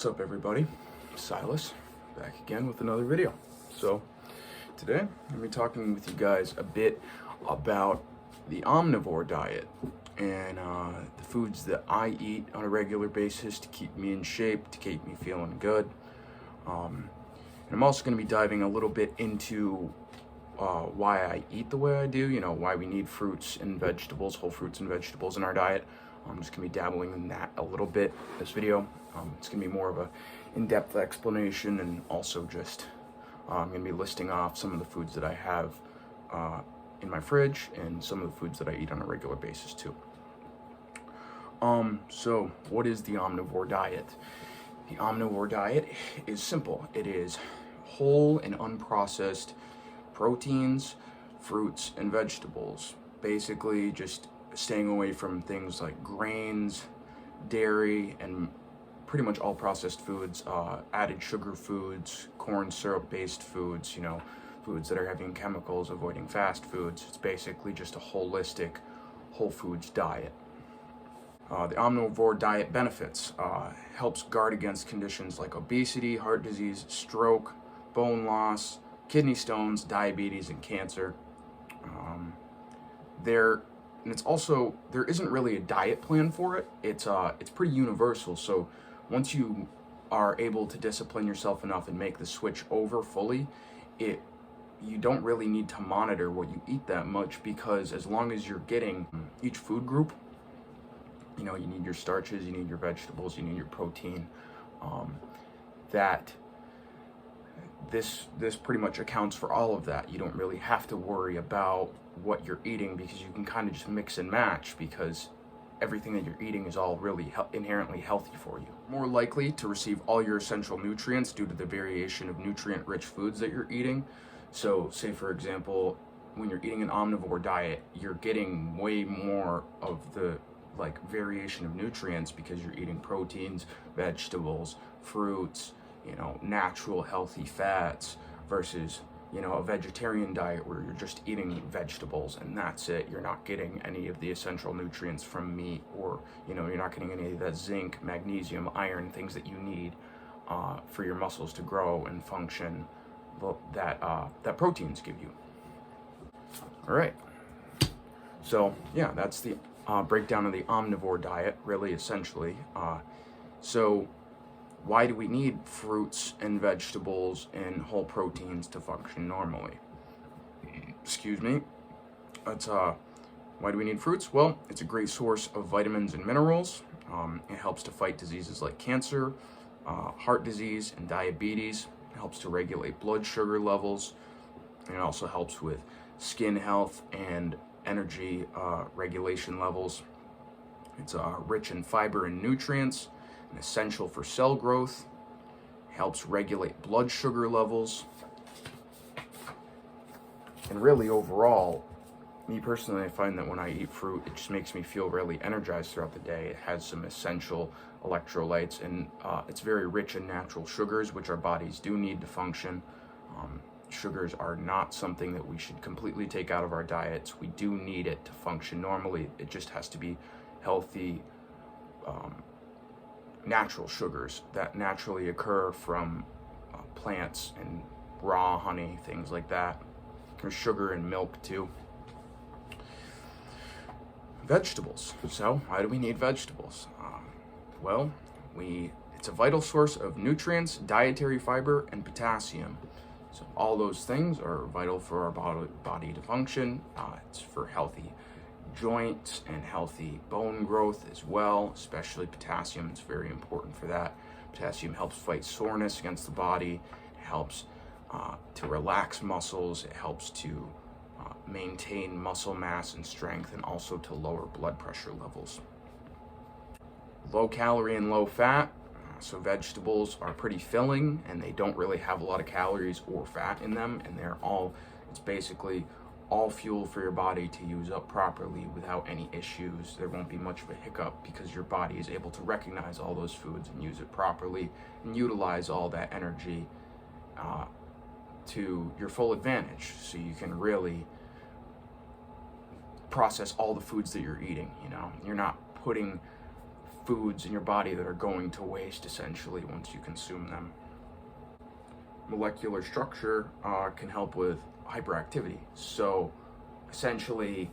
What's up, everybody? Silas back again with another video. So today I'm going to be talking with you guys a bit about the omnivore diet and the foods that I eat on a regular basis to keep me in shape, to keep me feeling good. And I'm also going to be diving a little bit into why I eat the way I do, why we need fruits and vegetables, whole fruits and vegetables in our diet. I'm just going to be dabbling in that a little bit in this video. It's going to be more of a in-depth explanation, and also just I'm going to be listing off some of the foods that I have in my fridge and some of the foods that I eat on a regular basis too. So what is the omnivore diet? The omnivore diet is simple. It is whole and unprocessed proteins, fruits, and vegetables. Basically just staying away from things like grains, dairy, and pretty much all processed foods, added sugar foods, corn syrup based foods, foods that are having chemicals, avoiding fast foods. It's basically just a holistic whole foods diet. The omnivore diet benefits, helps guard against conditions like obesity, heart disease, stroke, bone loss, kidney stones, diabetes, and cancer. There isn't really a diet plan for it. It's pretty universal. So once you are able to discipline yourself enough and make the switch over fully, you don't really need to monitor what you eat that much, because as long as you're getting each food group, you need your starches, you need your vegetables, you need your protein, that this pretty much accounts for all of that. You don't really have to worry about what you're eating, because you can kind of just mix and match, because everything that you're eating is all really inherently healthy for you. More likely to receive all your essential nutrients due to the variation of nutrient-rich foods that you're eating. So say, for example, when you're eating an omnivore diet, you're getting way more of the variation of nutrients, because you're eating proteins, vegetables, fruits, natural healthy fats, versus a vegetarian diet where you're just eating vegetables and that's it. You're not getting any of the essential nutrients from meat, or you're not getting any of that zinc, magnesium, iron, things that you need for your muscles to grow and function, that proteins give you. All right, so yeah, that's the breakdown of the omnivore diet, really, essentially. So why do we need fruits and vegetables and whole proteins to function normally? Excuse me. Why do we need fruits? Well, it's a great source of vitamins and minerals. It helps to fight diseases like cancer, heart disease, and diabetes. It helps to regulate blood sugar levels. And it also helps with skin health and energy regulation levels. It's rich in fiber and nutrients, and essential for cell growth. Helps regulate blood sugar levels. And really, overall, me personally, I find that when I eat fruit, it just makes me feel really energized throughout the day. It has some essential electrolytes, and it's very rich in natural sugars, which our bodies do need to function. Sugars are not something that we should completely take out of our diets. We do need it to function normally. It just has to be healthy, natural sugars that naturally occur from plants and raw honey, things like that. There's sugar in milk too. Vegetables. So why do we need vegetables? It's a vital source of nutrients, dietary fiber, and potassium. So all those things are vital for our body to function. It's for healthy joints and healthy bone growth as well, especially potassium. It's very important for that. Potassium helps fight soreness against the body. It helps to relax muscles. It helps to maintain muscle mass and strength, and also to lower blood pressure levels. Low calorie and low fat. So vegetables are pretty filling, and they don't really have a lot of calories or fat in them, and it's basically all fuel for your body to use up properly without any issues. There won't be much of a hiccup, because your body is able to recognize all those foods and use it properly and utilize all that energy to your full advantage, so you can really process all the foods that you're eating. You're not putting foods in your body that are going to waste essentially once you consume them. Molecular structure can help with hyperactivity. So essentially,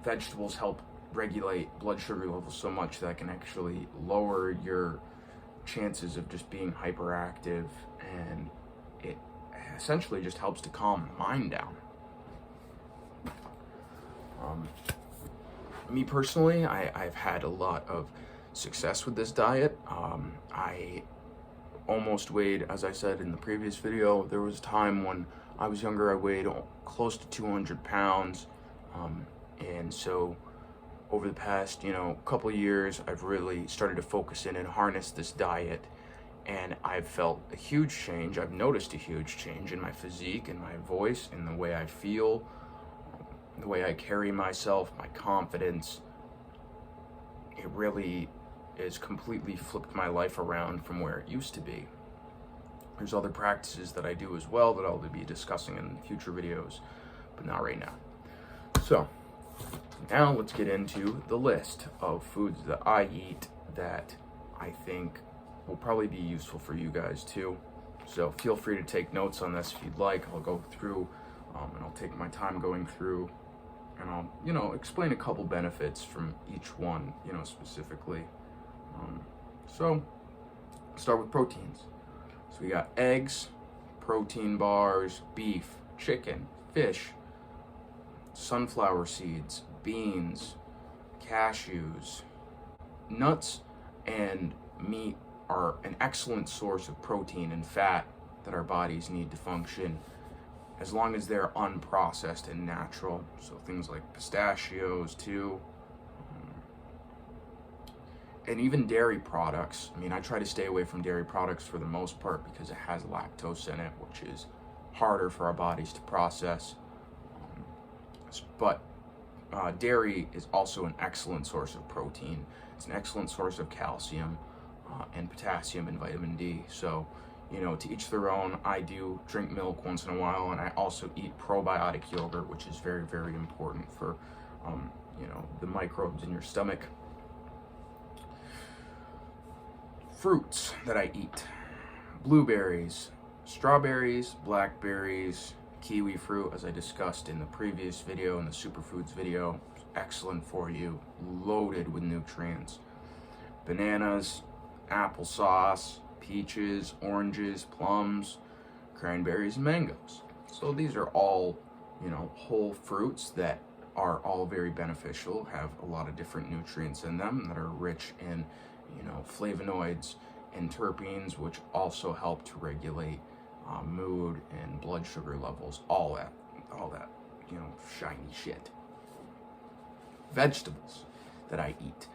vegetables help regulate blood sugar levels so much that can actually lower your chances of just being hyperactive, and it essentially just helps to calm the mind down. Me personally, I've had a lot of success with this diet. I almost weighed, as I said in the previous video, there was a time when I was younger, I weighed close to 200 pounds. And so over the past, couple of years, I've really started to focus in and harness this diet. And I've felt a huge change. I've noticed a huge change in my physique, in my voice, in the way I feel, the way I carry myself, my confidence. It really has completely flipped my life around from where it used to be. There's other practices that I do as well that I'll be discussing in future videos, but not right now. So now let's get into the list of foods that I eat that I think will probably be useful for you guys too. So feel free to take notes on this if you'd like. I'll go through and I'll take my time going through, and I'll, explain a couple benefits from each one, specifically. So start with proteins. So we got eggs, protein bars, beef, chicken, fish, sunflower seeds, beans, cashews. Nuts and meat are an excellent source of protein and fat that our bodies need to function, as long as they're unprocessed and natural. So things like pistachios too. And even dairy products. I try to stay away from dairy products for the most part because it has lactose in it, which is harder for our bodies to process. But dairy is also an excellent source of protein. It's an excellent source of calcium and potassium and vitamin D. So, to each their own. I do drink milk once in a while, and I also eat probiotic yogurt, which is very, very important for, the microbes in your stomach. Fruits that I eat: blueberries, strawberries, blackberries, kiwi fruit, as I discussed in the previous video, in the superfoods video. Excellent for you, loaded with nutrients. Bananas, applesauce, peaches, oranges, plums, cranberries, and mangoes. So these are all, whole fruits that are all very beneficial, have a lot of different nutrients in them that are rich in, flavonoids and terpenes, which also help to regulate mood and blood sugar levels, all that, shiny shit. Vegetables that I eat.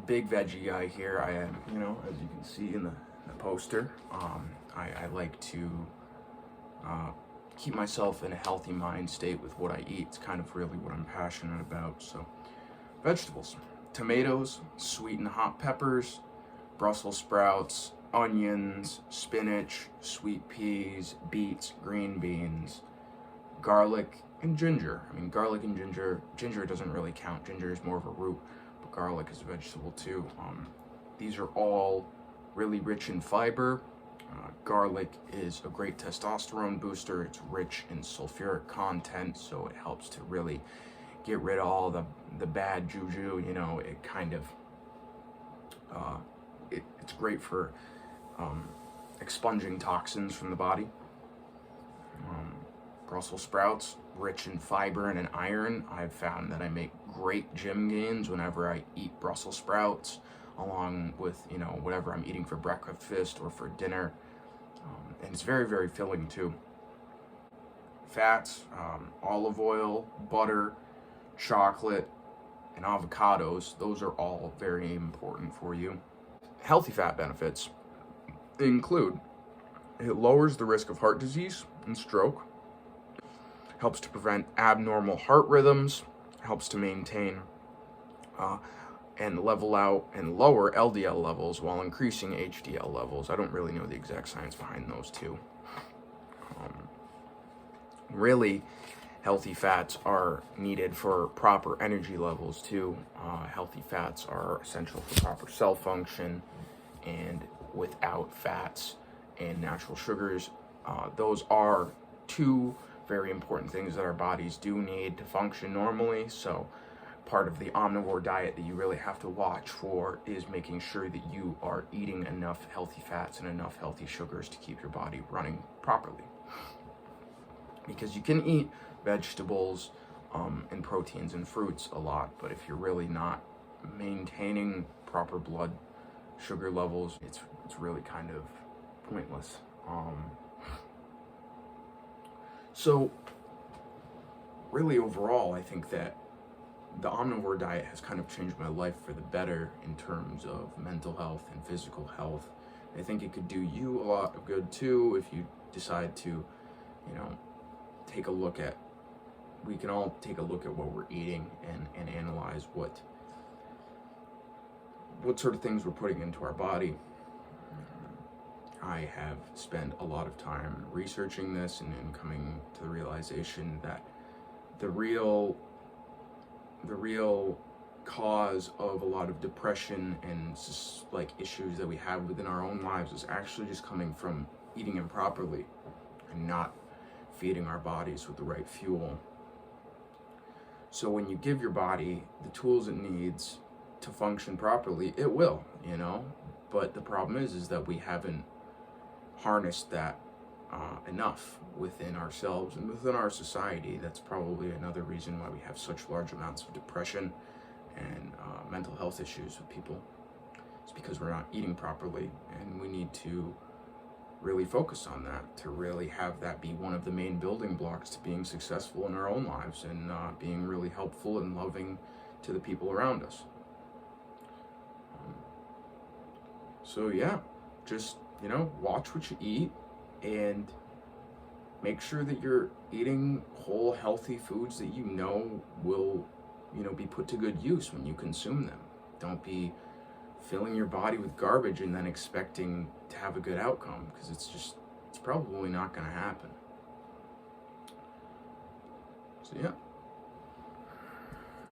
Big veggie guy here. I am, as you can see in the poster, I like to keep myself in a healthy mind state with what I eat. It's kind of really what I'm passionate about. So vegetables: tomatoes, sweet and hot peppers, Brussels sprouts, onions, spinach, sweet peas, beets, green beans, garlic, and ginger. Garlic and ginger doesn't really count. Ginger is more of a root, but garlic is a vegetable too. These are all really rich in fiber. Garlic is a great testosterone booster. It's rich in sulfuric content, so it helps to really get rid of all the bad juju. It kind of it's great for expunging toxins from the body. Brussels sprouts, rich in fiber and in iron. I've found that I make great gym gains whenever I eat Brussels sprouts, along with whatever I'm eating for breakfast or for dinner. And it's very, very filling too. Fats: olive oil, butter, chocolate, and avocados. Those are all very important for you. Healthy fat benefits include: it lowers the risk of heart disease and stroke, helps to prevent abnormal heart rhythms, helps to maintain and level out and lower LDL levels while increasing HDL levels. I don't really know the exact science behind those two. Really Healthy fats are needed for proper energy levels too. Healthy fats are essential for proper cell function, and without fats and natural sugars, those are two very important things that our bodies do need to function normally. So part of the omnivore diet that you really have to watch for is making sure that you are eating enough healthy fats and enough healthy sugars to keep your body running properly. Because you can eat vegetables and proteins and fruits a lot, but if you're really not maintaining proper blood sugar levels, it's really kind of pointless. So really overall, I think that the omnivore diet has kind of changed my life for the better in terms of mental health and physical health. I think it could do you a lot of good too if you decide to, take a look at, we can all take a look at what we're eating and analyze what sort of things we're putting into our body. I have spent a lot of time researching this and coming to the realization that the real cause of a lot of depression and like issues that we have within our own lives is actually just coming from eating improperly and not feeding our bodies with the right fuel. So when you give your body the tools it needs to function properly, it will, but the problem is that we haven't harnessed that enough within ourselves and within our society. That's probably another reason why we have such large amounts of depression and mental health issues with people. It's because we're not eating properly, and we need to really focus on that, to really have that be one of the main building blocks to being successful in our own lives and being really helpful and loving to the people around us. So yeah, just watch what you eat and make sure that you're eating whole, healthy foods that will, be put to good use when you consume them. Don't be filling your body with garbage and then expecting to have a good outcome, because it's probably not going to happen. So yeah.